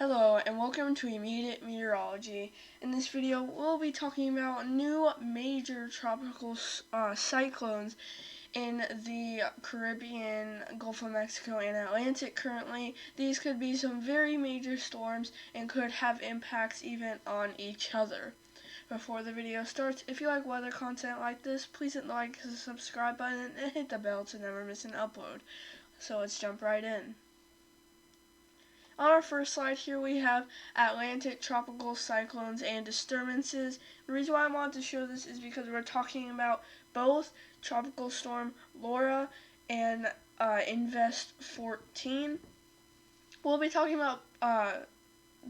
Hello and welcome to Immediate Meteorology. In this video, we'll be talking about new major tropical cyclones in the Caribbean, Gulf of Mexico, and Atlantic currently. These could be some very major storms and could have impacts even on each other. Before the video starts, if you like weather content like this, please hit the like and subscribe button and hit the bell to never miss an upload. So let's jump right in. On our first slide here we have Atlantic tropical cyclones and disturbances. The reason why I wanted to show this is because we're talking about both Tropical Storm Laura and Invest 14. We'll be talking about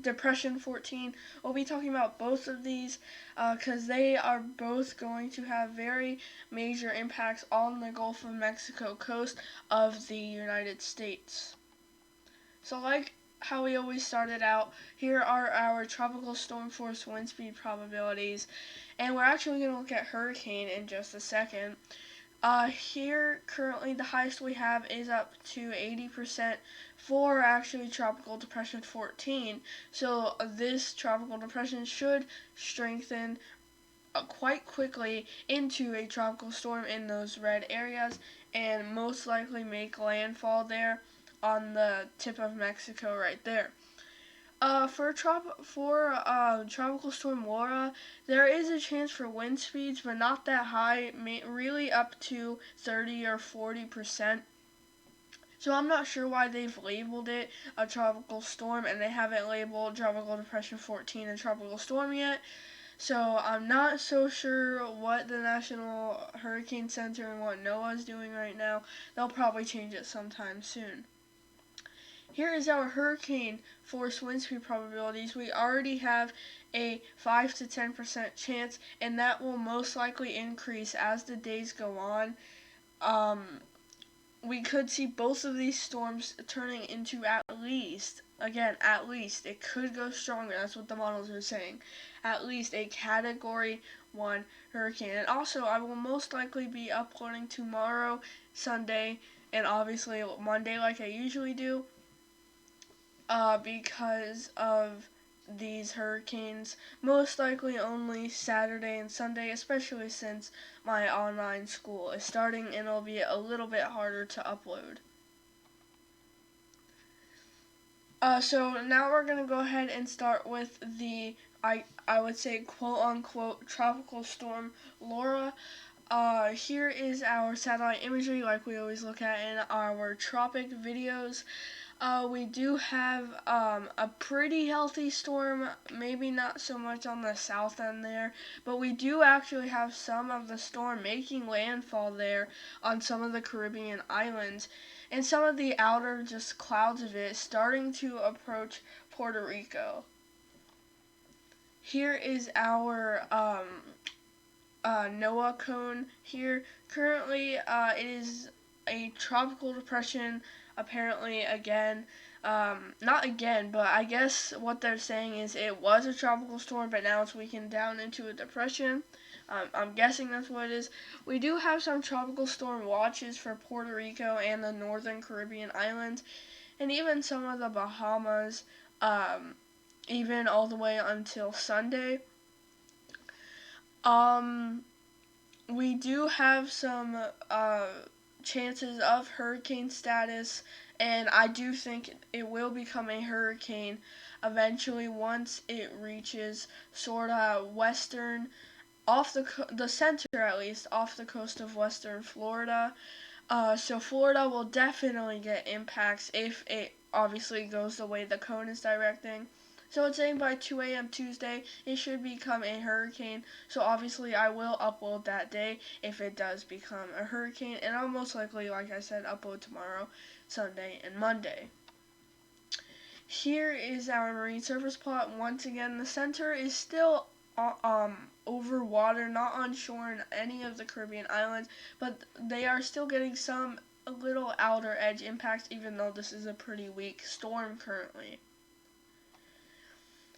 Depression 14. We'll be talking about both of these because they are both going to have very major impacts on the Gulf of Mexico coast of the United States. So like how we always started out, here are our tropical storm force wind speed probabilities, and we're actually going to look at hurricane in just a second. Here currently the highest we have is up to 80% for actually tropical depression 14. So this tropical depression should strengthen quite quickly into a tropical storm in those red areas and most likely make landfall there on the tip of Mexico right there. For Tropical Storm Laura, there is a chance for wind speeds, but not that high, really up to 30 or 40%. So I'm not sure why they've labeled it a tropical storm and they haven't labeled Tropical Depression 14 a tropical storm yet. So I'm not so sure what the National Hurricane Center and what NOAA is doing right now. They'll probably change it sometime soon. Here is our hurricane force wind speed probabilities. We already have a 5 to 10% chance, and that will most likely increase as the days go on. We could see both of these storms turning into at least, it could go stronger, that's what the models are saying, at least a Category 1 hurricane. And also, I will most likely be uploading tomorrow, Sunday, and obviously Monday like I usually do. Because of these hurricanes, most likely only Saturday and Sunday, especially since my online school is starting and it'll be a little bit harder to upload. So now we're going to go ahead and start with the, I would say, quote-unquote tropical storm Laura. Here is our satellite imagery like we always look at in our tropic videos. We do have a pretty healthy storm, maybe not so much on the south end there, but we do actually have some of the storm making landfall there on some of the Caribbean islands, and some of the outer just clouds of it starting to approach Puerto Rico. Here is our NOAA cone here. Currently, it is a tropical depression, apparently again. Not again, but I guess what they're saying is it was a tropical storm, but now it's weakened down into a depression. I'm guessing that's what it is. We do have some tropical storm watches for Puerto Rico and the northern Caribbean islands, and even some of the Bahamas, even all the way until Sunday. We do have some chances of hurricane status, and I do think it will become a hurricane eventually once it reaches sort of western, off the center at least, off the coast of western Florida. So Florida will definitely get impacts if it obviously goes the way the cone is directing. So it's saying by 2 a.m. Tuesday, it should become a hurricane. So obviously I will upload that day if it does become a hurricane. And I'll most likely, like I said, upload tomorrow, Sunday, and Monday. Here is our marine surface plot. Once again, the center is still over water, not on shore in any of the Caribbean islands, but they are still getting some little outer edge impacts, even though this is a pretty weak storm currently.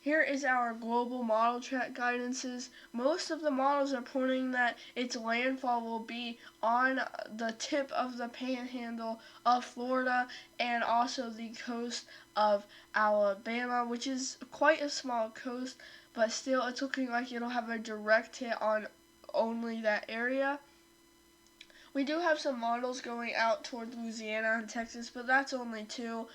Here is our global model track guidances. Most of the models are pointing that its landfall will be on the tip of the panhandle of Florida and also the coast of Alabama, which is quite a small coast, but still it's looking like it'll have a direct hit on only that area. We do have some models going out toward Louisiana and Texas, but that's only two.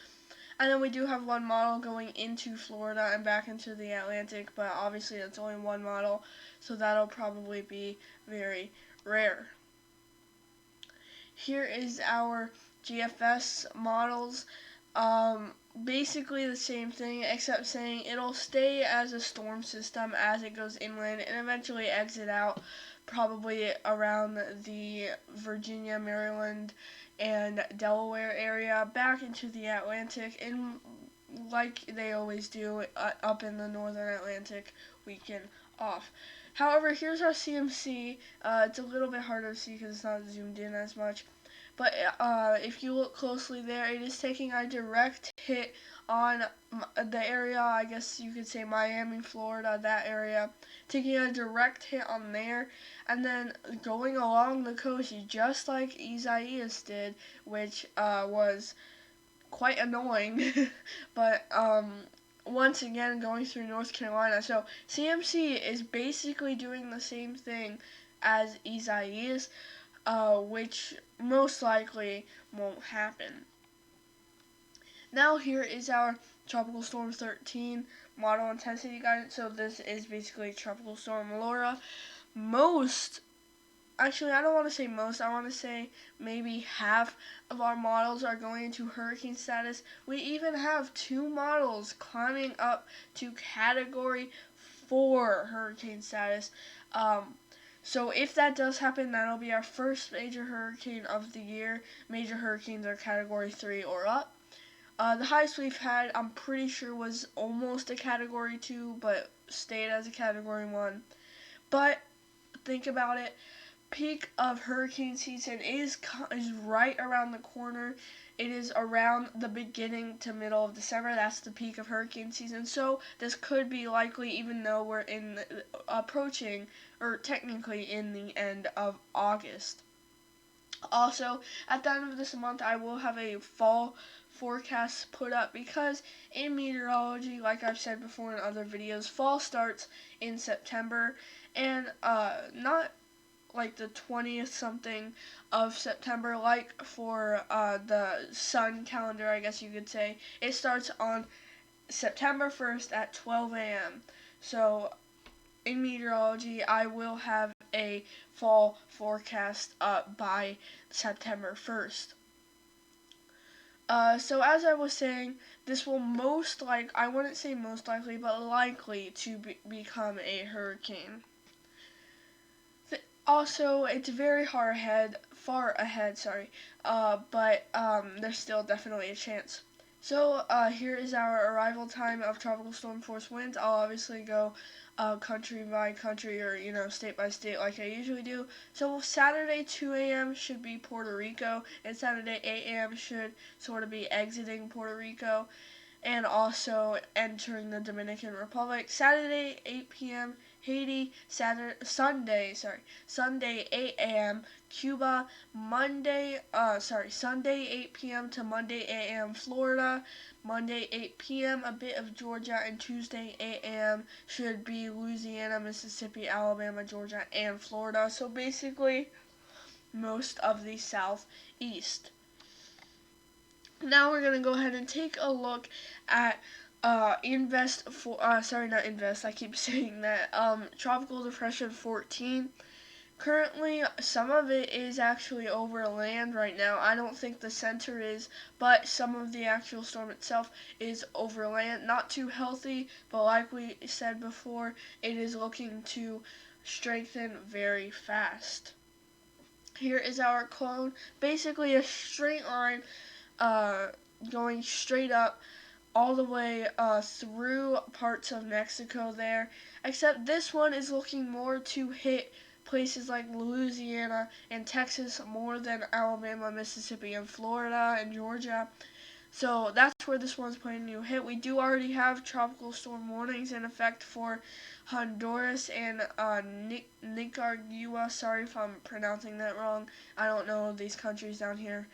And then we do have one model going into Florida and back into the Atlantic, but obviously that's only one model, so that'll probably be very rare. Here is our GFS models. Basically the same thing, except saying it'll stay as a storm system as it goes inland and eventually exit out probably around the Virginia, Maryland, and Delaware area back into the Atlantic, and like they always do up in the northern Atlantic weekend off. However, here's our CMC. It's a little bit harder to see because it's not zoomed in as much. But if you look closely there, it is taking a direct hit on the area, I guess you could say Miami, Florida, that area. Taking a direct hit on there, and then going along the coast just like Isaias did, which was quite annoying. But once again, going through North Carolina. So CMC is basically doing the same thing as Isaias, which most likely won't happen. Now here is our Tropical Storm 13 model intensity guidance. So this is basically Tropical Storm Laura. Actually, I don't want to say most, I want to say maybe half of our models are going into hurricane status. We even have two models climbing up to Category 4 hurricane status. So if that does happen, that'll be our first major hurricane of the year. Major hurricanes are Category 3 or up. The highest we've had, I'm pretty sure, was almost a Category 2, but stayed as a Category 1. But think about it. Peak of hurricane season is right around the corner. It is around the beginning to middle of December. That's the peak of hurricane season. So this could be likely, even though we're approaching, or technically in the end of August. Also, at the end of this month, I will have a fall forecast put up because in meteorology, like I've said before in other videos, fall starts in September, and not like the 20th something of September, like for the sun calendar, I guess you could say. It starts on September 1st at 12 a.m. So in meteorology, I will have a fall forecast up by September 1st. So as I was saying, this will I wouldn't say most likely, but likely to become a hurricane. Also, it's very far ahead, but there's still definitely a chance. So, here is our arrival time of tropical storm force winds. I'll obviously go country by country or, state by state like I usually do. So, Saturday 2 a.m. should be Puerto Rico, and Saturday 8 a.m. should sort of be exiting Puerto Rico and also entering the Dominican Republic. Saturday 8 p.m. Haiti, Sunday 8 a.m. Cuba, Sunday 8 p.m. to Monday 8 a.m. Florida, Monday 8 p.m. a bit of Georgia, and Tuesday 8 a.m. should be Louisiana, Mississippi, Alabama, Georgia, and Florida. So basically, most of the southeast. Now we're going to go ahead and take a look at Tropical Depression 14. Currently, some of it is actually over land right now. I don't think the center is, but some of the actual storm itself is over land. Not too healthy, but like we said before, it is looking to strengthen very fast. Here is our cone, basically a straight line going straight up all the way through parts of Mexico there, except this one is looking more to hit places like Louisiana and Texas more than Alabama, Mississippi, and Florida and Georgia. So that's where this one's planning to hit. We do already have tropical storm warnings in effect for Honduras and Nicaragua. Sorry if I'm pronouncing that wrong. I don't know these countries down here.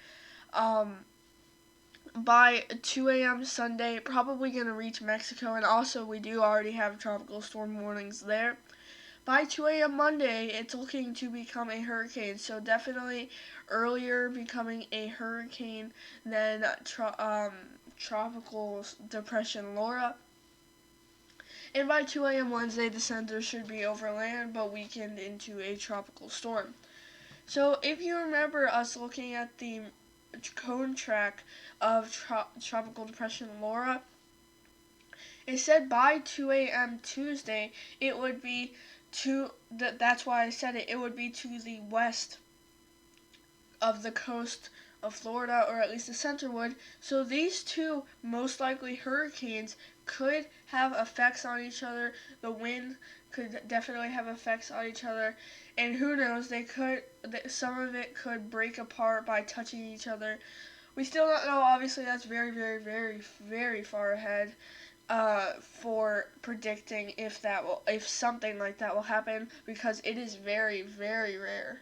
By 2 a.m. Sunday, probably going to reach Mexico, and also we do already have tropical storm warnings there. By 2 a.m. Monday, it's looking to become a hurricane, so definitely earlier becoming a hurricane than tropical depression Laura. And by 2 a.m. Wednesday, the center should be over land, but weakened into a tropical storm. So if you remember us looking at the cone track of tropical depression Laura, it said by 2 a.m. Tuesday, it would be that's why I said it would be to the west of the coast of Florida, or at least the center would. So these two most likely hurricanes could have effects on each other. The wind could definitely have effects on each other, and who knows, some of it could break apart by touching each other. We still don't know. Obviously, that's very, very, very, very far ahead for predicting if something like that will happen, because it is very, very rare.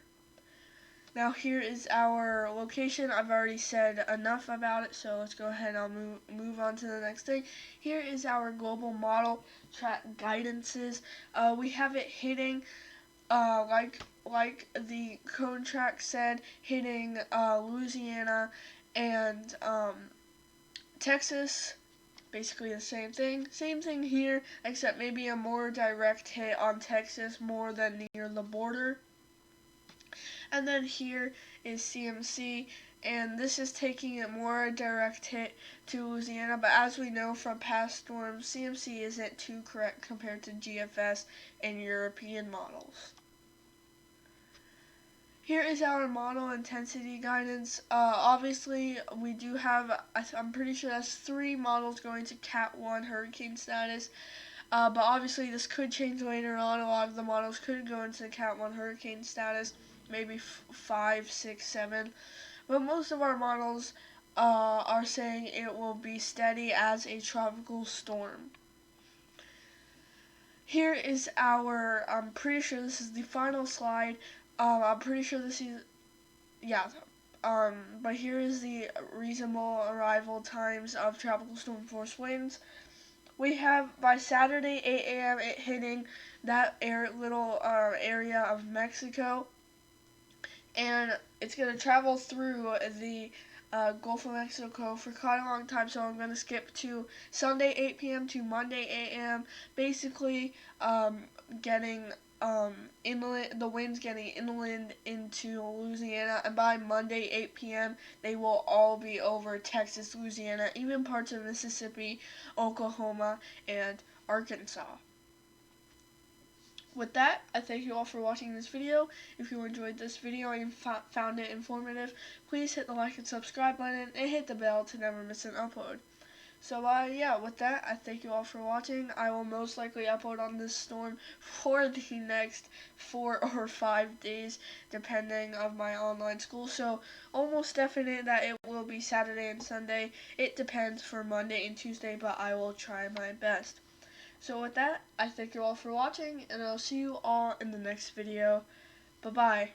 Now here is our location. I've already said enough about it, so let's go ahead and I'll move on to the next thing. Here is our global model track guidances. We have it hitting, like the cone track said, hitting Louisiana and Texas. Basically the same thing. Same thing here, except maybe a more direct hit on Texas more than near the border. And then here is CMC, and this is taking a more direct hit to Louisiana, but as we know from past storms, CMC isn't too correct compared to GFS and European models. Here is our model intensity guidance. Obviously, we do have, I'm pretty sure that's 3 models going to Cat 1 hurricane status. But obviously, this could change later on. A lot of the models could go into Cat 1 hurricane status, maybe 5, 6, 7. But most of our models are saying it will be steady as a tropical storm. Here is our, I'm pretty sure this is the final slide. I'm pretty sure this is, yeah. But here is the reasonable arrival times of tropical storm force winds. We have by Saturday 8 a.m. it hitting that little area of Mexico, and it's going to travel through the Gulf of Mexico for quite a long time, so I'm going to skip to Sunday 8 p.m. to Monday 8 a.m. Basically, getting inland, the winds getting inland into Louisiana, and by Monday 8 p.m. they will all be over Texas, Louisiana, even parts of Mississippi, Oklahoma, and Arkansas. With that, I thank you all for watching this video. If you enjoyed this video and found it informative, please hit the like and subscribe button and hit the bell to never miss an upload. So yeah, with that, I thank you all for watching. I will most likely upload on this storm for the next 4 or 5 days, depending on my online school. So almost definite that it will be Saturday and Sunday. It depends for Monday and Tuesday, but I will try my best. So with that, I thank you all for watching, and I'll see you all in the next video. Bye-bye.